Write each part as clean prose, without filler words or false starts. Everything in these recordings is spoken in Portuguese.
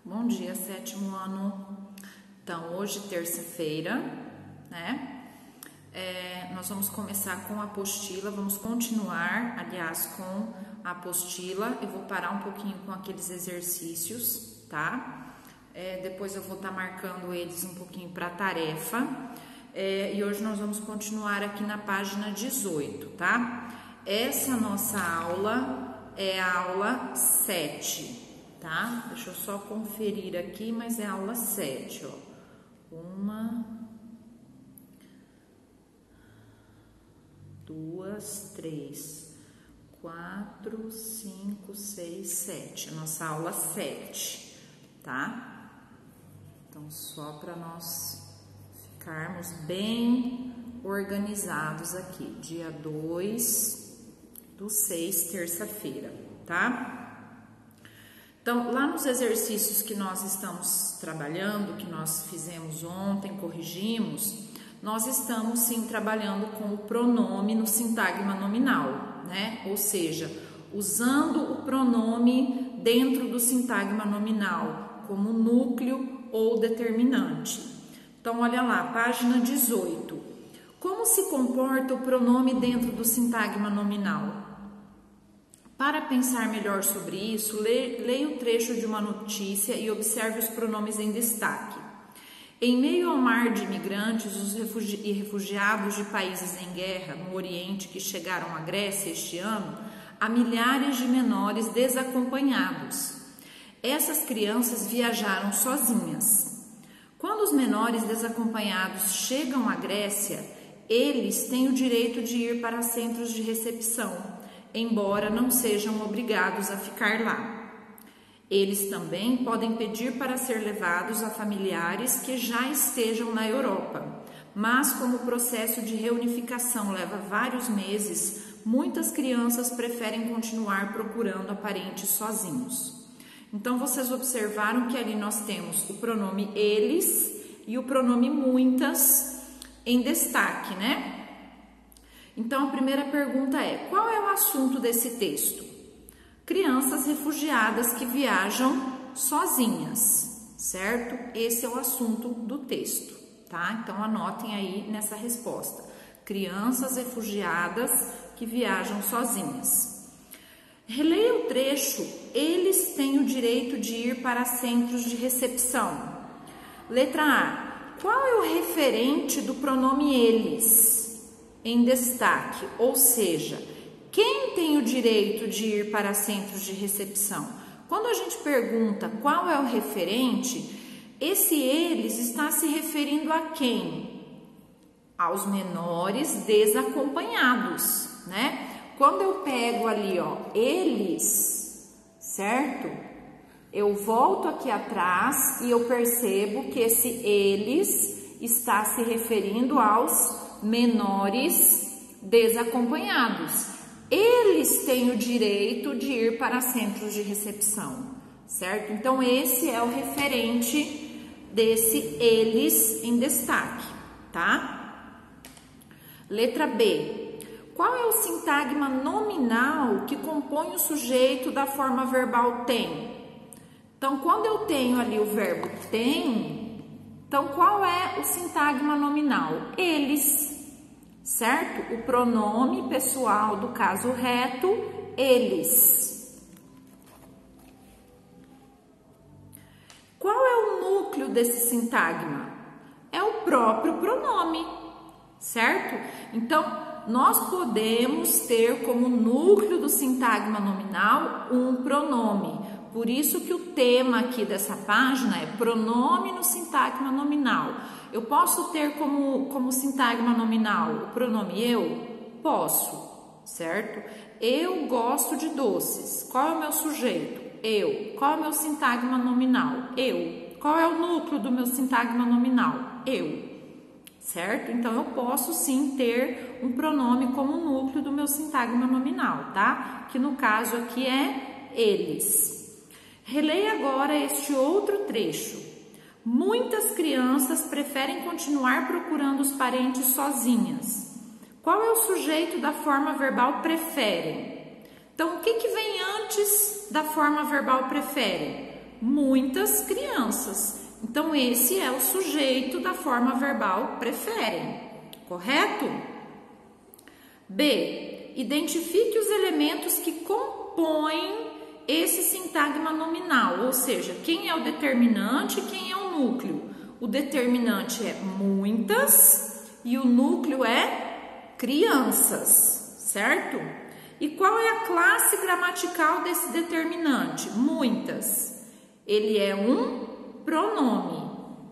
Bom dia, sétimo ano. Então, hoje, terça-feira, né? Nós vamos começar com a apostila, vamos continuar, aliás, com a apostila. Eu vou parar um pouquinho com aqueles exercícios, tá? Depois eu vou estar marcando eles um pouquinho para a tarefa. E hoje nós vamos continuar aqui na página 18, tá? Essa nossa aula é a aula 7. Tá? Deixa eu só conferir aqui, mas é aula 7, ó. 1, 2, 3, 4, 5, 6, 7. A nossa aula 7, tá? Então, só para nós ficarmos bem organizados aqui. Dia 2/6, terça-feira, tá? Então, lá nos exercícios que nós estamos trabalhando, que nós fizemos ontem, corrigimos, nós estamos sim trabalhando com o pronome no sintagma nominal, né? Ou seja, usando o pronome dentro do sintagma nominal como núcleo ou determinante. Então, olha lá, página 18. Como se comporta o pronome dentro do sintagma nominal? Para pensar melhor sobre isso, leia o trecho de uma notícia e observe os pronomes em destaque. Em meio ao mar de imigrantes e refugiados de países em guerra no Oriente que chegaram à Grécia este ano, há milhares de menores desacompanhados. Essas crianças viajaram sozinhas. Quando os menores desacompanhados chegam à Grécia, eles têm o direito de ir para centros de recepção, embora não sejam obrigados a ficar lá. Eles também podem pedir para ser levados a familiares que já estejam na Europa, mas como o processo de reunificação leva vários meses, muitas crianças preferem continuar procurando a parentes sozinhos. Então, vocês observaram que ali nós temos o pronome eles e o pronome muitas em destaque, né? Então, a primeira pergunta é: qual é o assunto desse texto? Crianças refugiadas que viajam sozinhas, certo? Esse é o assunto do texto, tá? Então, anotem aí nessa resposta. Crianças refugiadas que viajam sozinhas. Releia o trecho. Eles têm o direito de ir para centros de recepção. Letra A. Qual é o referente do pronome eles em destaque, ou seja, quem tem o direito de ir para centros de recepção? Quando a gente pergunta qual é o referente, esse eles está se referindo a quem? Aos menores desacompanhados, né? Quando eu pego ali, ó, eles, certo? Eu volto aqui atrás e eu percebo que esse eles está se referindo aos menores desacompanhados. Eles têm o direito de ir para centros de recepção, certo? Então, esse é o referente desse eles em destaque, tá? Letra B. Qual é o sintagma nominal que compõe o sujeito da forma verbal tem? Então, quando eu tenho ali o verbo tem, então qual é o sintagma nominal? Eles. Certo? O pronome pessoal do caso reto, eles. Qual é o núcleo desse sintagma? É o próprio pronome, certo? Então, nós podemos ter como núcleo do sintagma nominal um pronome. Por isso que o tema aqui dessa página é pronome no sintagma nominal. Eu posso ter como sintagma nominal o pronome eu? Posso, certo? Eu gosto de doces. Qual é o meu sujeito? Eu. Qual é o meu sintagma nominal? Eu. Qual é o núcleo do meu sintagma nominal? Eu. Certo? Então, eu posso sim ter um pronome como núcleo do meu sintagma nominal, tá? Que no caso aqui é eles. Releia agora este outro trecho. Muitas crianças preferem continuar procurando os parentes sozinhas. Qual é o sujeito da forma verbal preferem? Então, o que vem antes da forma verbal preferem? muitas crianças. Então, esse é o sujeito da forma verbal preferem, correto? B. Identifique os elementos que compõem esse sintagma nominal, ou seja, quem é o determinante e quem é o núcleo. O determinante é muitas e o núcleo é crianças, certo? E qual é a classe gramatical desse determinante? Muitas. Ele é um pronome,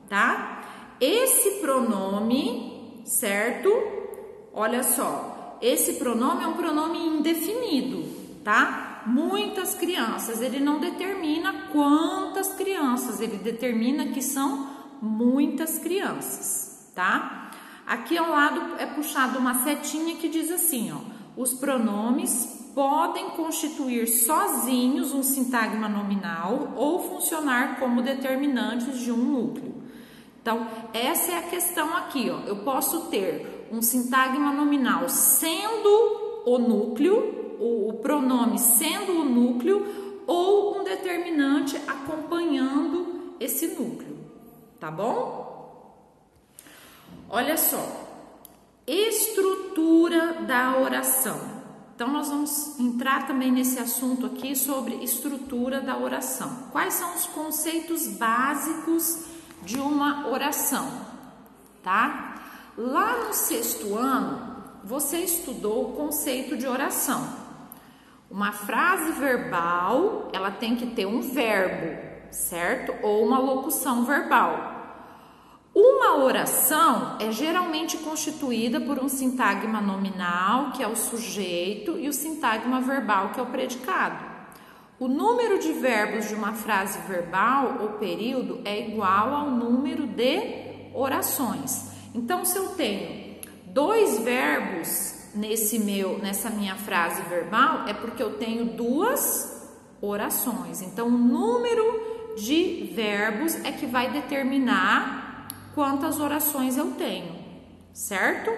tá? Esse pronome, certo? Olha só, esse pronome é um pronome indefinido, tá? Muitas crianças, ele não determina quantas crianças, ele determina que são muitas crianças, tá? Aqui ao lado é puxado uma setinha que diz assim, ó, os pronomes podem constituir sozinhos um sintagma nominal ou funcionar como determinantes de um núcleo. Então, essa é a questão aqui, ó. Eu posso ter um sintagma nominal sendo o núcleo, o pronome sendo o núcleo, ou um determinante acompanhando esse núcleo, tá bom? Olha só, estrutura da oração. Então, nós vamos entrar também nesse assunto aqui sobre estrutura da oração. Quais são os conceitos básicos de uma oração, tá? Lá no 6º ano, você estudou o conceito de oração. Uma frase verbal, ela tem que ter um verbo, certo? Ou uma locução verbal. Uma oração é geralmente constituída por um sintagma nominal, que é o sujeito, e o sintagma verbal, que é o predicado. O número de verbos de uma frase verbal ou período é igual ao número de orações. Então, se eu tenho 2 verbos nessa minha frase verbal, é porque eu tenho 2 orações. Então, o número de verbos é que vai determinar quantas orações eu tenho, certo?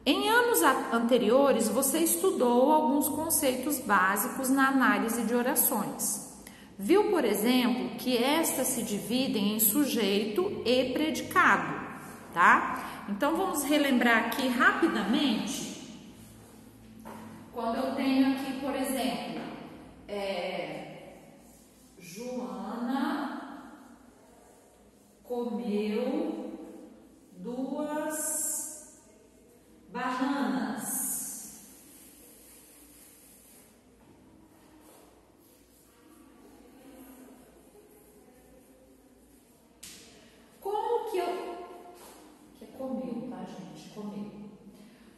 Em anos anteriores, você estudou alguns conceitos básicos na análise de orações. Viu, por exemplo, que estas se dividem em sujeito e predicado, tá? Então, vamos relembrar aqui rapidamente. Quando eu tenho aqui, por exemplo, Joana comeu 2 bananas. Como que eu... Que comeu, tá, gente? Comeu.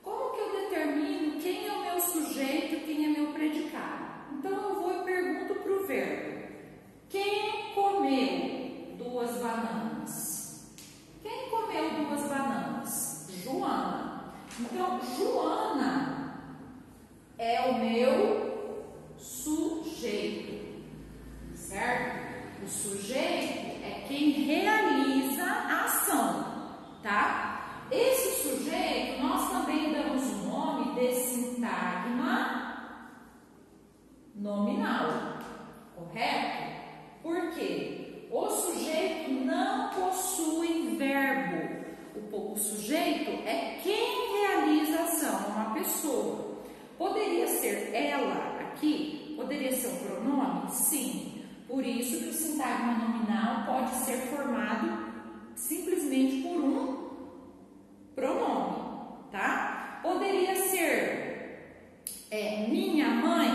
Como que eu determino quem é o meu sujeito e quem é meu predicado? Então, eu vou e pergunto para o verbo. Quem comeu 2 bananas? Quem comeu 2 bananas? Joana. Então, Joana é o meu sujeito, certo? O sujeito é quem realiza a ação, tá? Esse sujeito, nós também damos o nome de sintagma nominal, correto? Por quê? O sujeito não possui verbo. O sujeito é quem realiza a ação, uma pessoa. Poderia ser ela aqui? Poderia ser um pronome? Sim. Por isso que o sintagma nominal pode ser formado simplesmente por um pronome, tá? Poderia ser minha mãe?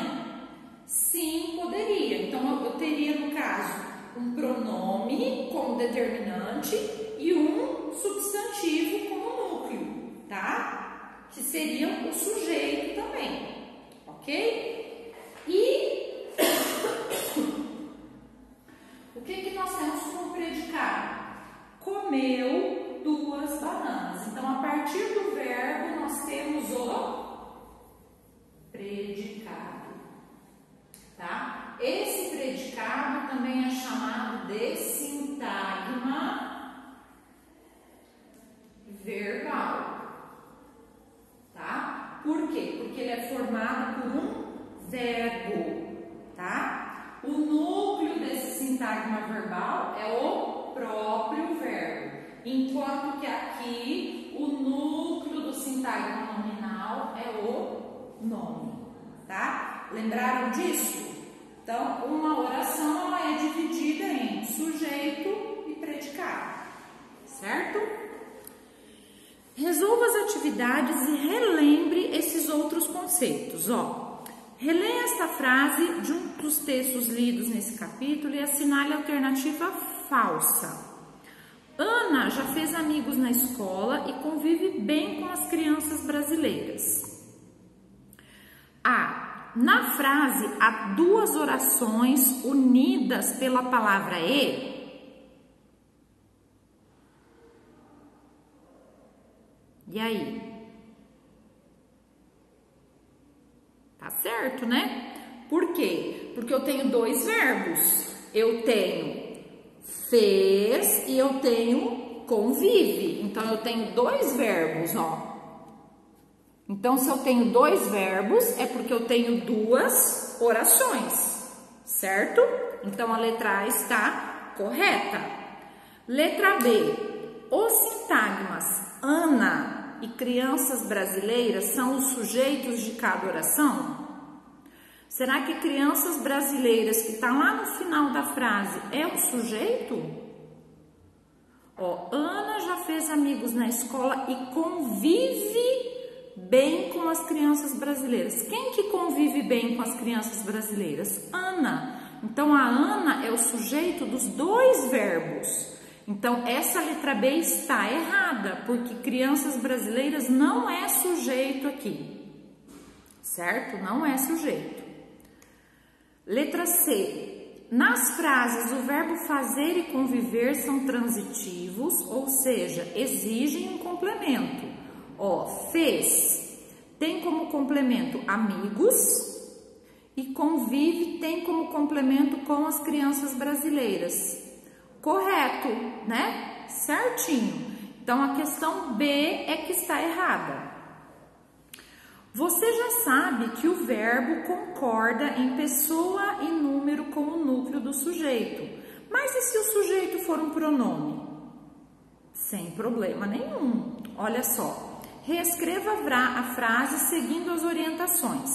Sim, poderia. Então, eu teria, no caso, um pronome como determinante e um substantivo como núcleo, tá? Que seria o sujeito também, ok? E o que nós temos como predicado? Comeu 2 bananas. Então, a partir do verbo, nós temos o predicado. Tá? Esse predicado também é chamado de sintagma verbal, tá? Por quê? Porque ele é formado por um verbo, tá? O núcleo desse sintagma sintagma verbal é o próprio verbo, enquanto que aqui o núcleo do sintagma nominal é o nome, tá? Lembraram disso? Então, uma oração ela é dividida em sujeito e predicado, certo? Resolva as atividades e relembre esses outros conceitos, ó. Releia esta frase de um dos textos lidos nesse capítulo e assinale a alternativa falsa. Ana já fez amigos na escola e convive bem com as crianças brasileiras. Na frase há duas orações unidas pela palavra e. E aí? Tá certo, né? Por quê? Porque eu tenho dois verbos. Eu tenho fez e eu tenho convive. Então, eu tenho dois verbos, ó. Então, se eu tenho dois verbos, é porque eu tenho duas orações, certo? Então, a letra A está correta. Letra B. Os sintagmas Ana e crianças brasileiras são os sujeitos de cada oração? Será que crianças brasileiras, que está lá no final da frase, é o sujeito? Ó, Ana já fez amigos na escola e convive bem com as crianças brasileiras. Quem que convive bem com as crianças brasileiras? Ana. Então, a Ana é o sujeito dos dois verbos. Então, essa letra B está errada, porque crianças brasileiras não é sujeito aqui, certo? Não é sujeito. Letra C. Nas frases, o verbo fazer e conviver são transitivos, ou seja, exigem um complemento. Ó, fez tem como complemento amigos e convive tem como complemento com as crianças brasileiras. Correto, né? Certinho. Então, a questão B é que está errada. Você já sabe que o verbo concorda em pessoa e número com o núcleo do sujeito. Mas e se o sujeito for um pronome? Sem problema nenhum. Olha só. Reescreva a frase seguindo as orientações.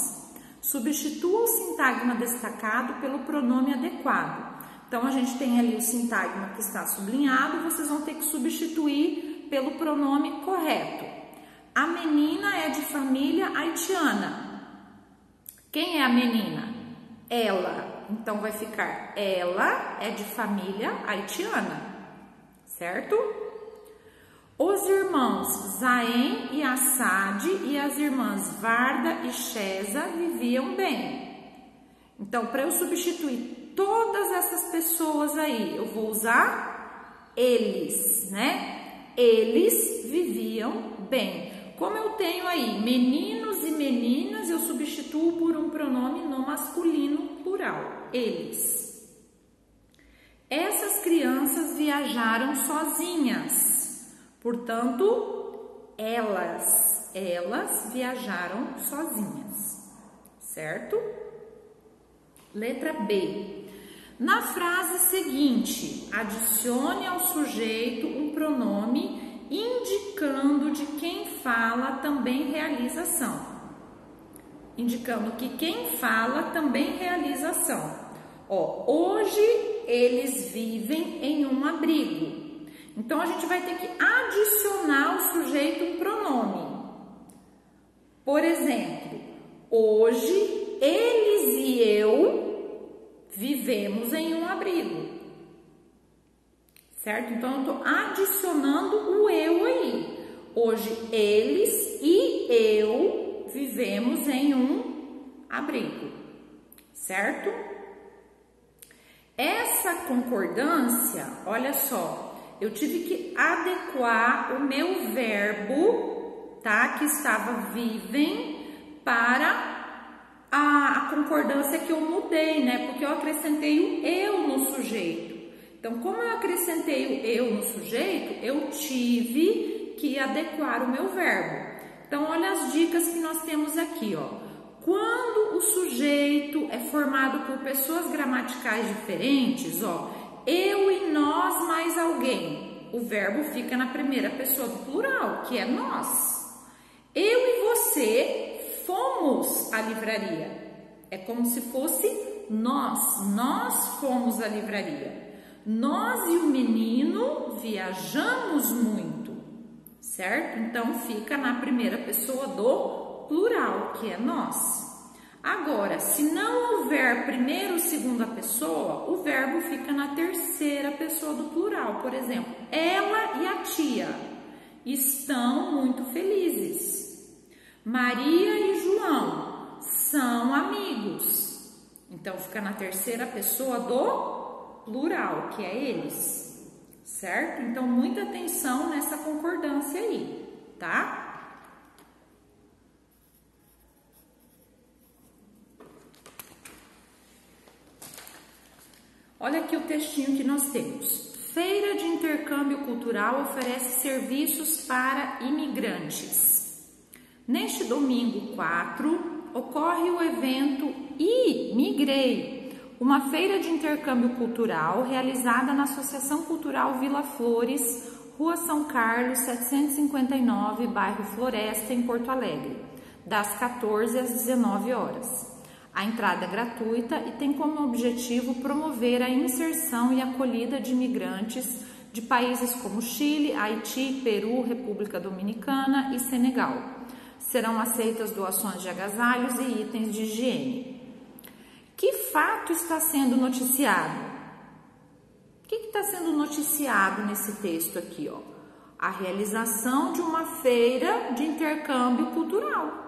Substitua o sintagma destacado pelo pronome adequado. Então, a gente tem ali o sintagma que está sublinhado, vocês vão ter que substituir pelo pronome correto. A menina é de família haitiana. Quem é a menina? Ela. Então, vai ficar ela é de família haitiana, certo? Os irmãos Zaem e Assad e as irmãs Varda e Chesa viviam bem. Então, para eu substituir todas essas pessoas aí, eu vou usar eles, né? Eles viviam bem. Como eu tenho aí meninos e meninas, eu substituo por um pronome no masculino plural, eles. Essas crianças viajaram sozinhas. Portanto, elas viajaram sozinhas, certo? Letra B. Na frase seguinte, adicione ao sujeito um pronome indicando de quem fala também realiza ação. Indicando que quem fala também realiza ação. Ó, hoje eles vivem em um abrigo. Então, a gente vai ter que adicionar ao sujeito um pronome. Por exemplo, hoje eles e eu vivemos em um abrigo. Certo? Então, eu estou adicionando o eu aí. Hoje eles e eu vivemos em um abrigo. Certo? Essa concordância, olha só. Eu tive que adequar o meu verbo, tá? Que estava vivem para a concordância que eu mudei, né? Porque eu acrescentei o eu no sujeito. Então, como eu acrescentei o eu no sujeito, eu tive que adequar o meu verbo. Então, olha as dicas que nós temos aqui, ó. Quando o sujeito é formado por pessoas gramaticais diferentes, ó, eu e nós mais alguém. O verbo fica na primeira pessoa do plural, que é nós. Eu e você fomos à livraria. É como se fosse nós fomos à livraria. Nós e o menino viajamos muito, certo? Então fica na primeira pessoa do plural, que é nós. Agora, se não houver primeira ou segunda pessoa, o verbo fica na terceira pessoa do plural. Por exemplo, ela e a tia estão muito felizes. Maria e João são amigos. Então, fica na terceira pessoa do plural, que é eles, certo? Então, muita atenção nessa concordância aí, tá? Olha aqui o textinho que nós temos. Feira de intercâmbio cultural oferece serviços para imigrantes. Neste domingo 4, ocorre o evento Imigrei, uma feira de intercâmbio cultural realizada na Associação Cultural Vila Flores, Rua São Carlos, 759, bairro Floresta, em Porto Alegre, das 14 às 19 horas. A entrada é gratuita e tem como objetivo promover a inserção e acolhida de imigrantes de países como Chile, Haiti, Peru, República Dominicana e Senegal. Serão aceitas doações de agasalhos e itens de higiene. Que fato está sendo noticiado? O que está sendo noticiado nesse texto aqui, ó? A realização de uma feira de intercâmbio cultural.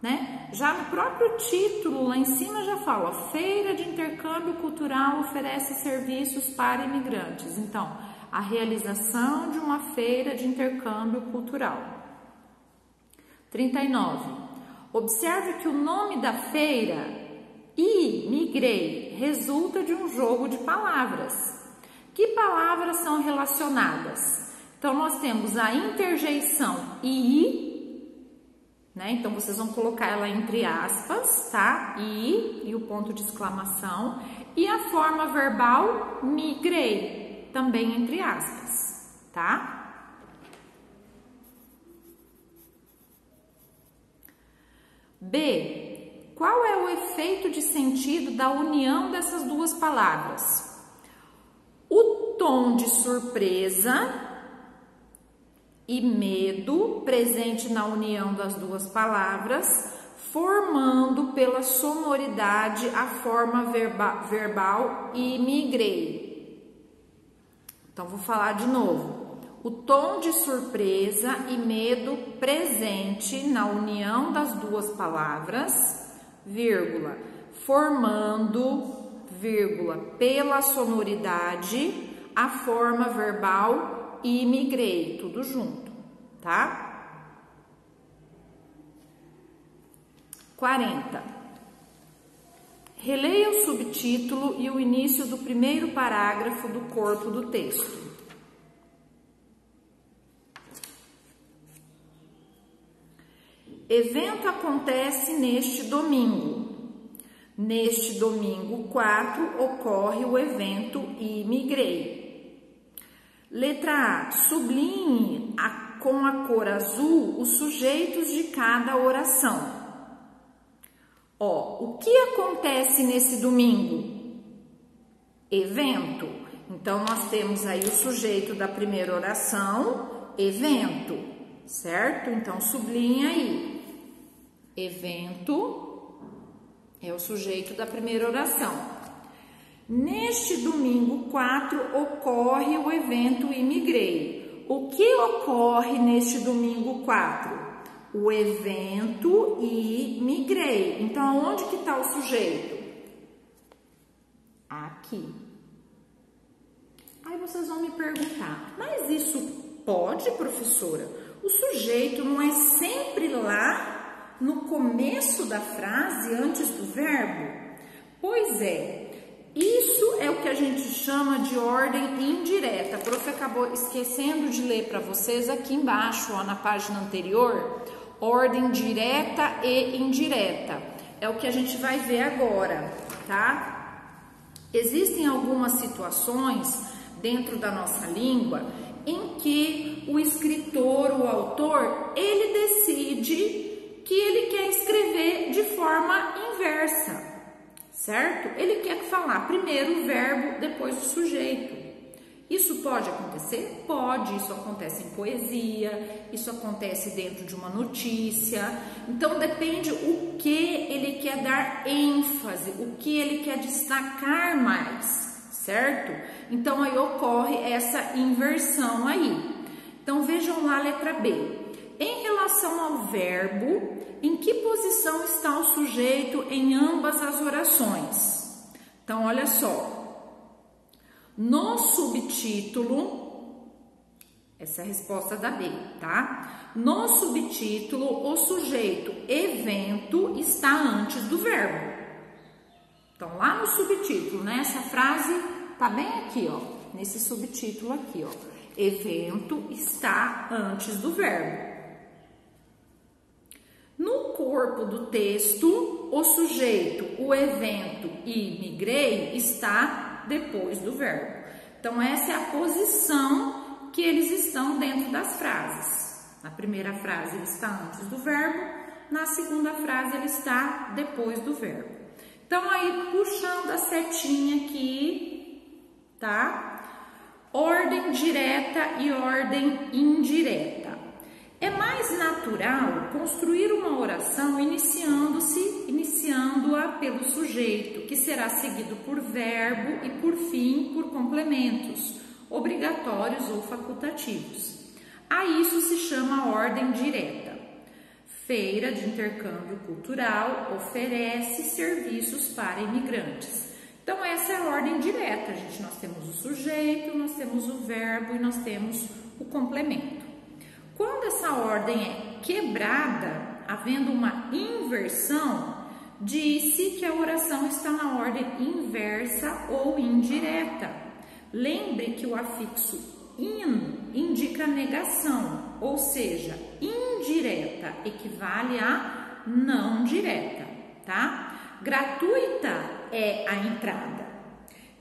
Né? Já no próprio título, lá em cima já fala, Feira de Intercâmbio Cultural oferece serviços para imigrantes. Então, a realização de uma feira de intercâmbio cultural. 39. Observe que o nome da feira, Imigrei, resulta de um jogo de palavras. Que palavras são relacionadas? Então, nós temos a interjeição I, né? Então, vocês vão colocar ela entre aspas, tá? E o ponto de exclamação. E a forma verbal, migrei, também entre aspas, tá? B. Qual é o efeito de sentido da união dessas duas palavras? O tom de surpresa e medo presente na união das duas palavras, formando pela sonoridade a forma verbal imigrei. Então, vou falar de novo. O tom de surpresa e medo presente na união das duas palavras, vírgula, formando, vírgula, pela sonoridade a forma verbal imigrei, tudo junto, tá? 40. Releia o subtítulo e o início do primeiro parágrafo do corpo do texto. Evento acontece neste domingo. Neste domingo 4 ocorre o evento Imigrei. Letra A. Sublinhe com a cor azul os sujeitos de cada oração. Ó, o que acontece nesse domingo? Evento. Então, nós temos aí o sujeito da primeira oração, evento, certo? Então, sublinha aí. Evento é o sujeito da primeira oração. Neste domingo 4 ocorre o evento Imigrei. O que ocorre neste domingo 4? O evento Imigrei. Então, onde que está o sujeito? Aqui. Aí vocês vão me perguntar, mas isso pode, professora? O sujeito não é sempre lá no começo da frase, antes do verbo? Pois é. Isso é o que a gente chama de ordem indireta. A prof acabou esquecendo de ler para vocês aqui embaixo, ó, na página anterior, ordem direta e indireta. É o que a gente vai ver agora, tá? Existem algumas situações dentro da nossa língua em que o escritor, o autor, ele decide que ele quer escrever de forma inversa, certo? Ele quer falar primeiro o verbo, depois o sujeito. Isso pode acontecer? Pode, isso acontece em poesia, isso acontece dentro de uma notícia. Então depende o que ele quer dar ênfase, o que ele quer destacar mais, certo? Então aí ocorre essa inversão aí. Então vejam lá a letra B. Em relação ao verbo, em que posição está o sujeito em ambas as orações? Então olha só. No subtítulo, essa é a resposta da B, tá? No subtítulo, o sujeito evento está antes do verbo. Então, lá no subtítulo, né? Essa frase tá bem aqui, ó. Nesse subtítulo aqui, ó. Evento está antes do verbo. No corpo do texto, o sujeito, o evento e migrei está depois do verbo. Então, essa é a posição que eles estão dentro das frases. Na primeira frase, ele está antes do verbo. Na segunda frase, ele está depois do verbo. Então, aí, puxando a setinha aqui, tá? Ordem direta e ordem indireta. É mais natural construir uma oração iniciando-a pelo sujeito, que será seguido por verbo e por fim por complementos, obrigatórios ou facultativos. A isso se chama ordem direta. Feira de intercâmbio cultural oferece serviços para imigrantes. Então essa é a ordem direta, gente. Nós temos o sujeito, nós temos o verbo e nós temos o complemento. Quando essa ordem é quebrada, havendo uma inversão, diz-se que a oração está na ordem inversa ou indireta. Lembre que o afixo in indica negação, ou seja, indireta equivale a não direta, tá? Gratuita é a entrada.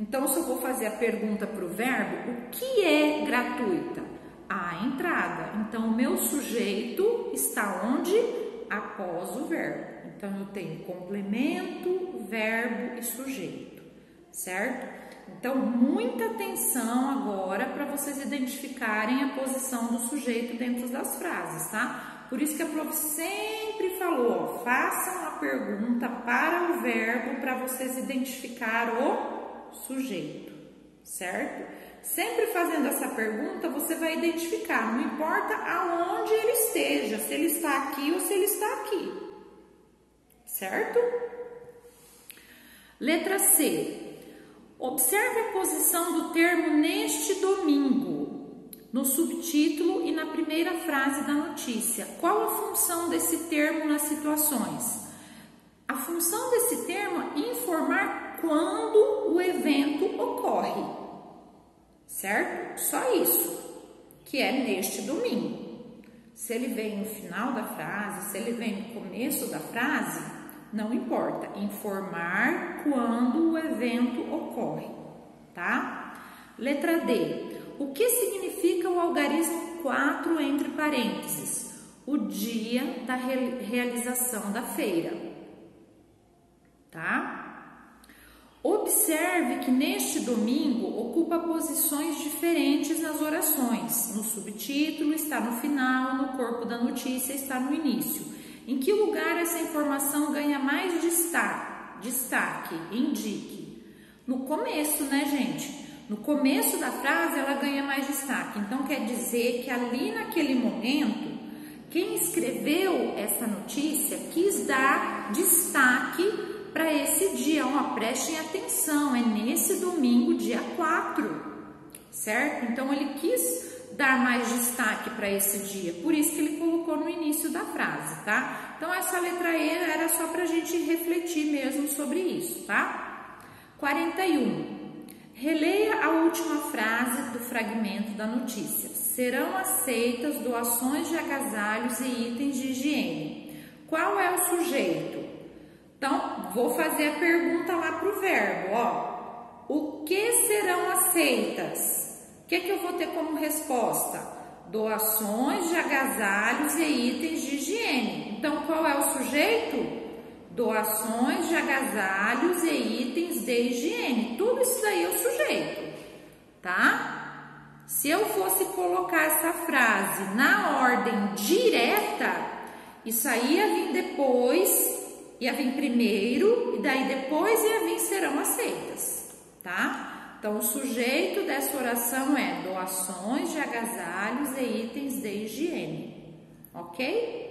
Então, se eu vou fazer a pergunta para o verbo, o que é gratuita? A entrada. Então, o meu sujeito está onde? Após o verbo. Então, eu tenho complemento, verbo e sujeito, certo? Então, muita atenção agora para vocês identificarem a posição do sujeito dentro das frases, tá? Por isso que a prof sempre falou, ó, façam a pergunta para o verbo para vocês identificar o sujeito, certo? Sempre fazendo essa pergunta, você vai identificar, não importa aonde ele esteja, se ele está aqui ou se ele está aqui, certo? Letra C. Observe a posição do termo neste domingo, no subtítulo e na primeira frase da notícia. Qual a função desse termo nas situações? A função desse termo é informar quando o evento ocorre, certo? Só isso, que é neste domingo. Se ele vem no final da frase, se ele vem no começo da frase, não importa, informar quando o evento ocorre, tá? Letra D. O que significa o algarismo 4 entre parênteses? O dia da realização da feira, tá? Observe que neste domingo ocupa posições diferentes nas orações. No subtítulo está no final, no corpo da notícia está no início. Em que lugar essa informação ganha mais destaque? Indique. No começo, né, gente? No começo da frase ela ganha mais destaque. Então quer dizer que ali naquele momento, quem escreveu essa notícia quis dar destaque para esse dia. Ó, prestem atenção, é nesse domingo, dia 4, certo? Então ele quis dar mais destaque para esse dia, por isso que ele colocou no início da frase, tá? Então essa letra E era só para a gente refletir mesmo sobre isso, tá? 41. Releia a última frase do fragmento da notícia. Serão aceitas doações de agasalhos e itens de higiene. Qual é o sujeito? Então, vou fazer a pergunta lá para o verbo, ó. o que serão aceitas? O que eu vou ter como resposta? Doações de agasalhos e itens de higiene. Então, qual é o sujeito? Doações de agasalhos e itens de higiene. Tudo isso daí é o sujeito, tá? Se eu fosse colocar essa frase na ordem direta, isso aí ia vir depois, ia vir primeiro, e daí depois ia vir serão aceitas, tá? Então, o sujeito dessa oração é doações de agasalhos e itens de higiene, ok?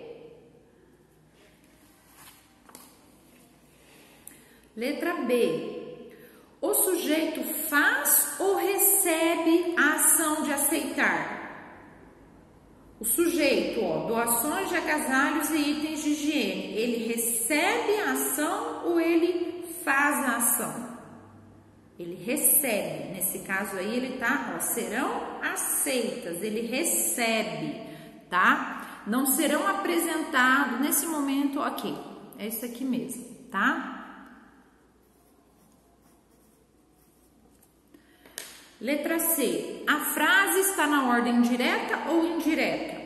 Letra B. O sujeito faz ou recebe a ação de aceitar? O sujeito, ó, doações de agasalhos e itens de higiene, ele recebe a ação ou ele faz a ação? Ele recebe. Nesse caso aí, ele tá, ó, serão aceitas, ele recebe, tá? Não serão apresentados nesse momento, ok, é isso aqui mesmo, tá? Letra C. A frase está na ordem direta ou indireta?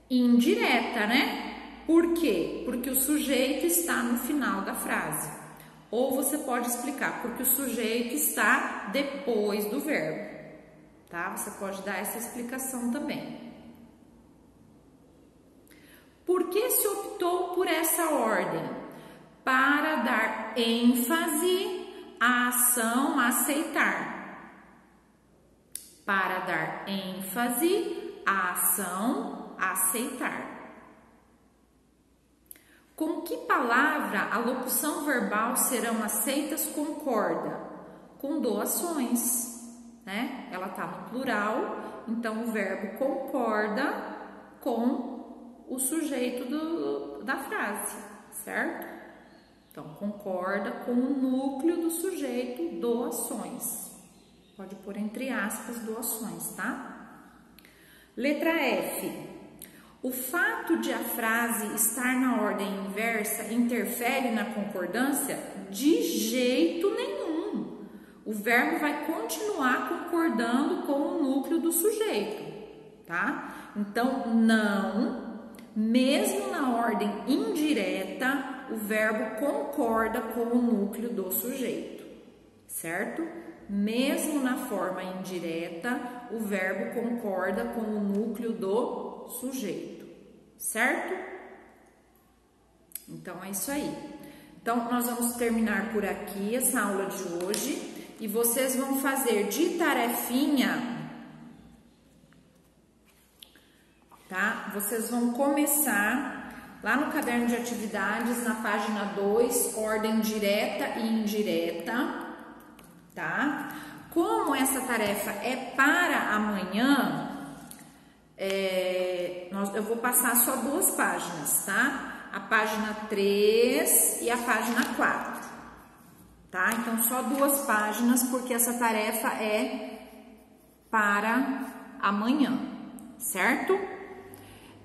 Indireta, né? Por quê? Porque o sujeito está no final da frase. Ou você pode explicar, porque o sujeito está depois do verbo, tá? Você pode dar essa explicação também. Por que se optou por essa ordem? Para dar ênfase à ação aceitar. Para dar ênfase à ação aceitar. Com que palavra a locução verbal serão aceitas concorda? Com doações, né? Ela tá no plural, então o verbo concorda com o sujeito da frase, certo? Então, concorda com o núcleo do sujeito, doações. Pode pôr entre aspas doações, tá? Letra F. O fato de a frase estar na ordem inversa interfere na concordância? De jeito nenhum. O verbo vai continuar concordando com o núcleo do sujeito, tá? Então, não, mesmo na ordem indireta, o verbo concorda com o núcleo do sujeito, certo? Mesmo na forma indireta, o verbo concorda com o núcleo do sujeito, certo? Então, é isso aí. Então, nós vamos terminar por aqui essa aula de hoje e vocês vão fazer de tarefinha, tá? Vocês vão começar lá no caderno de atividades, na página 2, ordem direta e indireta, tá? Como essa tarefa é para amanhã, eu vou passar só 2 páginas, tá? A página 3 e a página 4, tá? Então, só 2 páginas, porque essa tarefa é para amanhã, certo?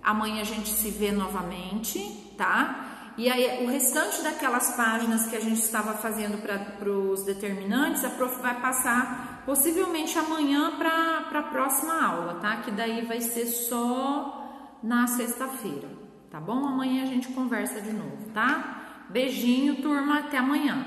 Amanhã a gente se vê novamente, tá? E aí, o restante daquelas páginas que a gente estava fazendo para os determinantes, a prof vai passar possivelmente amanhã para a próxima aula, tá? Que daí vai ser só na sexta-feira, tá bom? Amanhã a gente conversa de novo, tá? Beijinho, turma, até amanhã.